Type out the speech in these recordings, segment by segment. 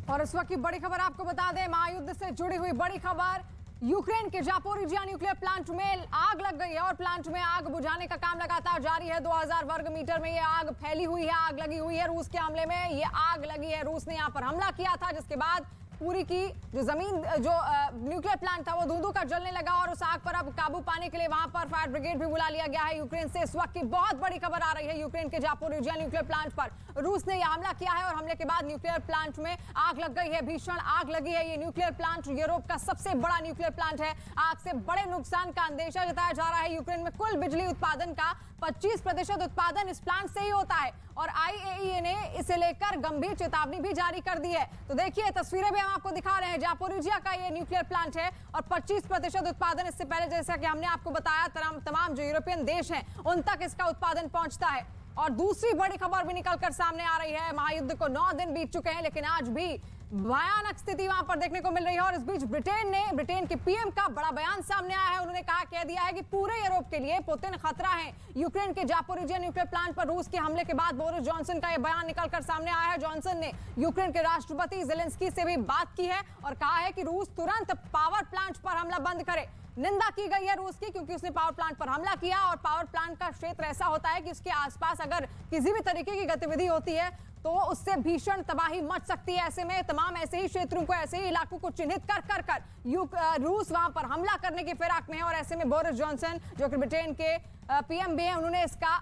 और इस वक्त की बड़ी खबर आपको बता दें, महायुद्ध से जुड़ी हुई बड़ी खबर। यूक्रेन के जापोरिजिया न्यूक्लियर प्लांट में आग लग गई है और प्लांट में आग बुझाने का काम लगातार जारी है। 2000 वर्ग मीटर में ये आग फैली हुई है, आग लगी हुई है। रूस के हमले में ये आग लगी है। रूस ने यहाँ पर हमला किया था, जिसके बाद पूरी की जो जमीन जो न्यूक्लियर प्लांट था वो धुआं का जलने लगा और उस आग पर अब काबू पाने के लिए वहां पर फायर ब्रिगेड भी बुला लिया गया है यूक्रेन से। इस वक्त की बहुत बड़ी खबर आ रही है यूक्रेन के जापोरिजिया न्यूक्लियर प्लांट पर। रूस ने यह हमला किया है और हमले के बाद न्यूक्लियर प्लांट में आग लग गई है, भीषण आग लगी है। ये न्यूक्लियर प्लांट यूरोप का सबसे बड़ा न्यूक्लियर प्लांट है। आग से बड़े नुकसान का अंदेशा जताया जा रहा है। यूक्रेन में कुल बिजली उत्पादन का 25% उत्पादन इस प्लांट से ही होता है और IAEA ने इसे लेकर गंभीर चेतावनी भी जारी कर दी है। तो देखिए तस्वीरें भी हम आपको दिखा रहे हैं। जापोरिजिया का ये न्यूक्लियर प्लांट है और 25% उत्पादन, इससे पहले जैसा कि हमने आपको बताया तमाम जो यूरोपियन देश हैं उन तक इसका उत्पादन पहुंचता है। और दूसरी बड़ी खबर भी निकलकर सामने आ रही है। महायुद्ध को 9 दिन बीत चुके हैं, लेकिन आज भी भयानक स्थिति वहां पर देखने को मिल रही है। और इस बीच ब्रिटेन के PM का बड़ा बयान सामने आया है। उन्होंने कह दिया है कि पूरे यूरोप के लिए पुतिन खतरा है। यूक्रेन के जापोरिजिया न्यूक्लियर प्लांट पर रूस के हमले के बाद बोरिस जॉनसन का यह बयान निकलकर सामने आया है। जॉनसन ने यूक्रेन के राष्ट्रपति जेलेंस्की से भी बात की है और कहा है कि रूस तुरंत पावर प्लांट पर हमला बंद करे। निंदा की गई है रूस की, क्योंकि उसने पावर प्लांट पर हमला किया और पावर प्लांट का क्षेत्र ऐसा होता है कि उसके आसपास अगर किसी भी तरीके की गतिविधि होती है तो उससे भीषण तबाही मच सकती है। ऐसे में तमाम ऐसे ही क्षेत्रों को, ऐसे ही इलाकों को चिन्हित कर रूस वहां पर हमला करने की फिराक में है। और ऐसे में बोरिस जॉनसन जो कि ब्रिटेन के PM भी हैं, उन्होंने इसका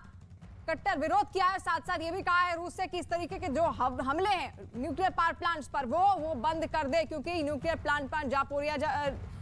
कट्टर विरोध किया है। साथ साथ ये भी कहा है रूस से कि इस तरीके के जो हमले हैं न्यूक्लियर पावर प्लांट्स पर वो बंद कर दे, क्योंकि न्यूक्लियर प्लांट जापोरिया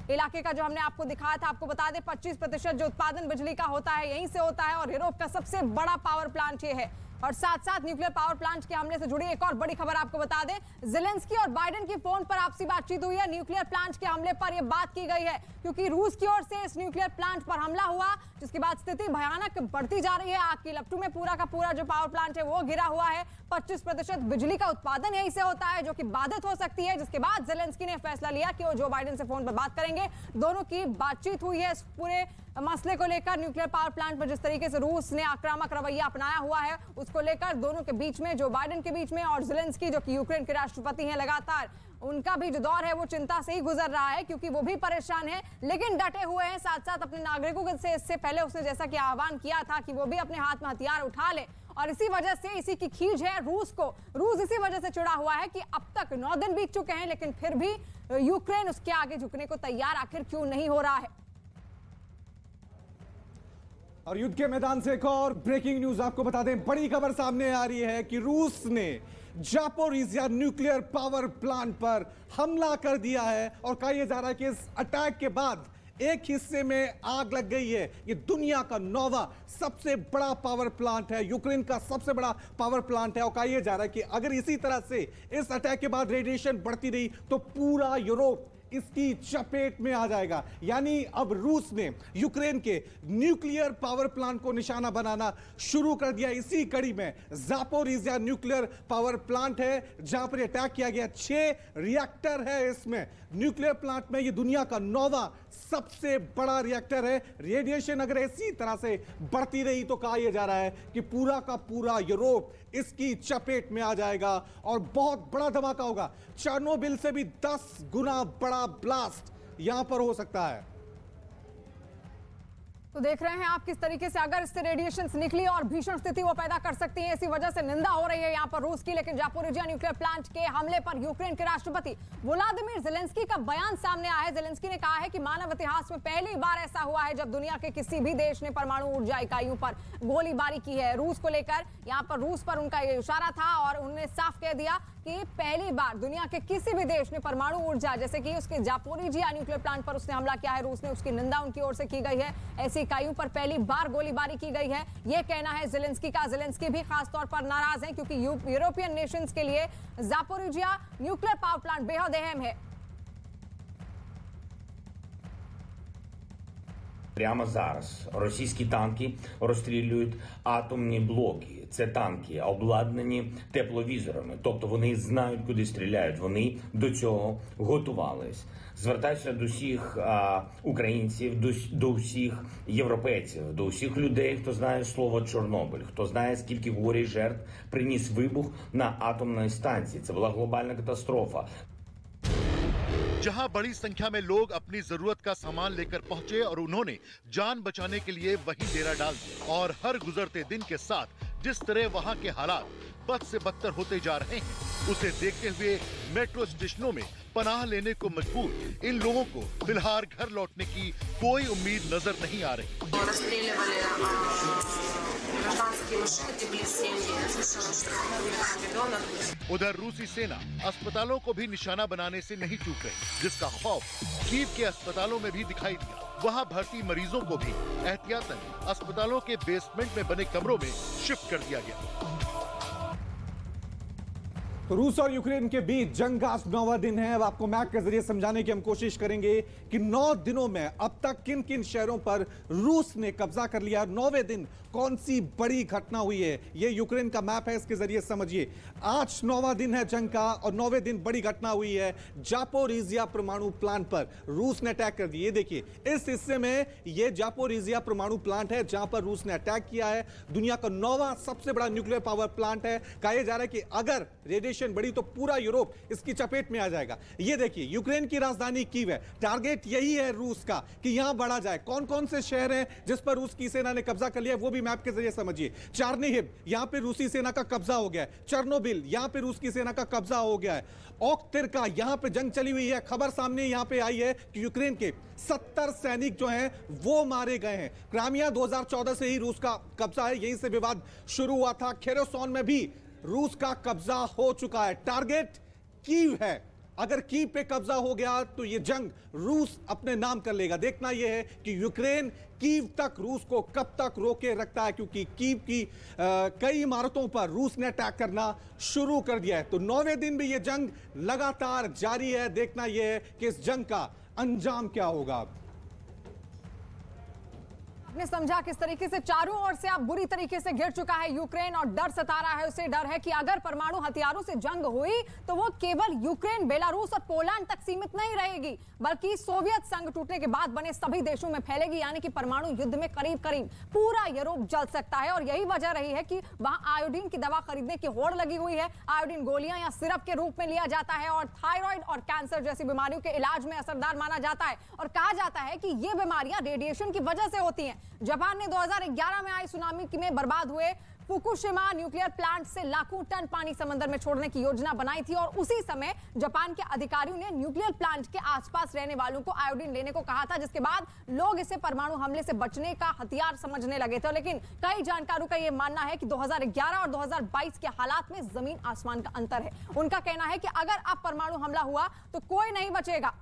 इलाके का जो हमने आपको दिखाया था, आपको बता दें 25% जो उत्पादन बिजली का होता है यहीं से होता है और यूरोप का सबसे बड़ा पावर प्लांट ये है। और साथ साथ न्यूक्लियर पावर प्लांट के हमले से जुड़ी एक और बड़ी खबर आपको बता दें, जेलेंस्की और बाइडेन की फोन पर आपसी बातचीत हुई है। न्यूक्लियर प्लांट के हमले पर यह बात की गई है, क्योंकि रूस की ओर से इस न्यूक्लियर प्लांट पर हमला हुआ, जिसके बाद स्थिति भयानक बढ़ती जा रही है। आग की लपटों में पूरा का पूरा जो पावर प्लांट है वो गिरा हुआ है। 25% बिजली का उत्पादन यहीं से होता है, जो कि बाधित हो सकती है। जिसके बाद जेलेंस्की ने फैसला लिया कि वो जो बाइडेन से फोन पर बात करेंगे। दोनों की बातचीत हुई है इस पूरे मसले को लेकर। न्यूक्लियर पावर प्लांट पर जिस तरीके से रूस ने आक्रामक रवैया अपनाया हुआ है, उसको लेकर दोनों के बीच में, जो बाइडेन के बीच में और जेलेंस्की जो कि यूक्रेन के राष्ट्रपति हैं, लगातार उनका भी जो दौर है वो चिंता से ही गुजर रहा है, क्योंकि वो भी परेशान है लेकिन डटे हुए हैं। साथ साथ अपने नागरिकों से इससे पहले उसने जैसा कि आह्वान किया था कि वो भी अपने हाथ में हथियार उठा ले। और इसी वजह से, इसी की खींच है रूस इसी वजह से चिढ़ा हुआ है कि अब तक 9 दिन बीत चुके हैं, लेकिन फिर भी यूक्रेन उसके आगे झुकने को तैयार आखिर क्यों नहीं हो रहा है। और युद्ध के मैदान से एक और ब्रेकिंग न्यूज आपको बता दें, बड़ी खबर सामने आ रही है कि रूस ने जापोरिजिया न्यूक्लियर पावर प्लांट पर हमला कर दिया है और कहा यह जा रहा है कि इस अटैक के बाद एक हिस्से में आग लग गई है। ये दुनिया का 9वां सबसे बड़ा पावर प्लांट है, यूक्रेन का सबसे बड़ा पावर प्लांट है। और कहा यह जा रहा है कि अगर इसी तरह से इस अटैक के बाद रेडिएशन बढ़ती रही तो पूरा यूरोप इसकी चपेट में आ जाएगा। यानी अब रूस ने यूक्रेन के न्यूक्लियर पावर प्लांट को निशाना बनाना शुरू कर दिया। इसी कड़ी में जापोरिजिया न्यूक्लियर पावर प्लांट है जहां पर अटैक किया गया। 6 रिएक्टर है इसमें। न्यूक्लियर प्लांट में यह दुनिया का 9वां सबसे बड़ा रिएक्टर है। रेडिएशन अगर इसी तरह से बढ़ती रही तो कहा यह जा रहा है कि पूरा का पूरा यूरोप इसकी चपेट में आ जाएगा और बहुत बड़ा धमाका होगा। चेर्नोबिल से भी 10 गुना बड़ा ब्लास्ट यहां पर हो सकता है। तो देख रहे हैं आप किस तरीके से अगर इससे रेडिएशन निकली और भीषण स्थिति वो पैदा कर सकती है। इसी वजह से निंदा हो रही है यहां पर रूस की। लेकिन जापोरिजिया न्यूक्लियर प्लांट के हमले पर यूक्रेन के राष्ट्रपति व्लादिमीर जेलेंस्की का बयान सामने आया है। जेलेंस्की ने कहा है कि मानव इतिहास में पहली बार ऐसा हुआ है जब दुनिया के किसी भी देश ने परमाणु ऊर्जा इकाइयों पर गोलीबारी की है। रूस को लेकर यहां पर रूस पर उनका यह इशारा था और उन्होंने साफ कह दिया कि पहली बार दुनिया के किसी भी देश ने परमाणु ऊर्जा, जैसे कि उसके जापोरिजिया न्यूक्लियर प्लांट पर उसने हमला किया है रूस ने, उसकी निंदा उनकी ओर से की गई है। ऐसी इकाइयों पर पहली बार गोलीबारी की गई है, यह कहना है जेलेंस्की का। जेलेंस्की भी खासतौर पर नाराज हैं, क्योंकि यूरोपियन नेशंस के लिए जापोरिजिया न्यूक्लियर पावर प्लांट बेहद अहम है। Прямо зараз російські танки розстрілюють атомні блоки. Це танки, обладнані тепловізорами. Тобто вони знають, куди стріляють. Вони до цього готувались. Звертаюся до всіх українців, до всіх європейців, до всіх людей, хто знає слово Чорнобиль, хто знає, скільки горя і жертв приніс вибух на атомній станції. Це була глобальна катастрофа. जहां बड़ी संख्या में लोग अपनी जरूरत का सामान लेकर पहुंचे और उन्होंने जान बचाने के लिए वहीं डेरा डाल दिया और हर गुजरते दिन के साथ जिस तरह वहां के हालात बद से बदतर होते जा रहे हैं, उसे देखते हुए मेट्रो स्टेशनों में पनाह लेने को मजबूर इन लोगों को फिलहाल घर लौटने की कोई उम्मीद नजर नहीं आ रही। उधर रूसी सेना अस्पतालों को भी निशाना बनाने से नहीं चूक रही, जिसका खौफ कीव के अस्पतालों में भी दिखाई दिया। वहां भर्ती मरीजों को भी एहतियातन अस्पतालों के बेसमेंट में बने कमरों में शिफ्ट कर दिया गया। तो रूस और यूक्रेन के बीच जंग का 9वां दिन है। अब आपको मैप के जरिए समझाने की हम कोशिश करेंगे कि 9 दिनों में अब तक किन किन शहरों पर रूस ने कब्जा कर लिया, 9वें दिन कौन सी बड़ी घटना हुई है, ये यूक्रेन का मैप है, इसके जरिए समझिए। आज 9वां दिन है जंग का और 9वें दिन बड़ी घटना हुई है जापोरिजिया परमाणु प्लांट पर रूस ने अटैक कर दिया। ये देखिए इस हिस्से में ये जापोरिजिया परमाणु प्लांट है जहां पर रूस ने अटैक किया है। दुनिया का 9वां सबसे बड़ा न्यूक्लियर पावर प्लांट है। कहा जा रहा है कि अगर रेडिएशन बढ़ी तो पूरा यूरोप इसकी चपेट में आ जाएगा। ये देखिए यूक्रेन की राजधानी कीव है, टारगेट यही है रूस का कि यहां बढ़ा जाए। कौन कौन से शहर हैं जिस पर रूस की सेना ने कब्जा कर लिया वो भी मैप के जरिए समझिए। चार्निहिव यहां पे रूसी सेना का कब्जा हो गया है, चेर्नोबिल यहां पे रूस की सेना का कब्जा हो गया है, ओक्तिर्का यहां पे जंग चली हुई है। खबर सामने यहां पे आई है कि यूक्रेन के 70 सैनिक जो हैं वो मारे गए हैं। क्राइमिया 2014 से ही रूस का कब्जा है, यहीं से विवाद शुरू हुआ था। खेरोसोन में भी रूस का कब्जा हो चुका है। टारगेट कीव है, अगर कीव पे कब्जा हो गया तो ये जंग रूस अपने नाम कर लेगा। देखना यह है कि यूक्रेन कीव तक रूस को कब तक रोके रखता है, क्योंकि कीव की कई इमारतों पर रूस ने अटैक करना शुरू कर दिया है। तो 9वें दिन भी ये जंग लगातार जारी है। देखना यह है कि इस जंग का अंजाम क्या होगा। आपने समझा किस तरीके से चारों ओर से अब बुरी तरीके से घिर चुका है यूक्रेन और डर सता रहा है उसे। डर है कि अगर परमाणु हथियारों से जंग हुई तो वो केवल यूक्रेन, बेलारूस और पोलैंड तक सीमित नहीं रहेगी, बल्कि सोवियत संघ टूटने के बाद बने सभी देशों में फैलेगी। यानी कि परमाणु युद्ध में करीब करीब पूरा यूरोप जल सकता है। और यही वजह रही है कि वहां आयोडीन की दवा खरीदने की होड़ लगी हुई है। आयोडीन गोलियां या सिरप के रूप में लिया जाता है और थायराइड और कैंसर जैसी बीमारियों के इलाज में असरदार माना जाता है। और कहा जाता है कि ये बीमारियां रेडिएशन की वजह से होती हैं। जापान ने 2011 में आई सुनामी में बर्बाद हुए फुकुशिमा न्यूक्लियर प्लांट से लाखों टन पानी समंदर में छोड़ने की योजना बनाई थी और उसी समय जापान के अधिकारियों ने न्यूक्लियर प्लांट के आसपास रहने वालों को आयोडीन लेने को कहा था, जिसके बाद लोग इसे परमाणु हमले से बचने का हथियार समझने लगे थे। लेकिन कई जानकारों का यह मानना है कि 2011 और 2022 के हालात में जमीन आसमान का अंतर है। उनका कहना है कि अगर अब परमाणु हमला हुआ तो कोई नहीं बचेगा।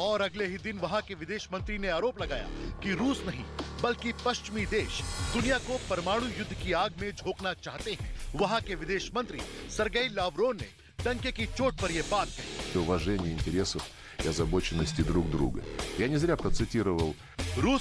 और अगले ही दिन वहां के विदेश मंत्री ने आरोप लगाया कि रूस नहीं बल्कि पश्चिमी देश दुनिया को परमाणु युद्ध की आग में झोंकना चाहते हैं। वहां के विदेश मंत्री सर्गेई लावरोव ने डंके की चोट पर यह बात कही। Уважение интересов и озабоченности друг друга. Я не зря процитировал. रूस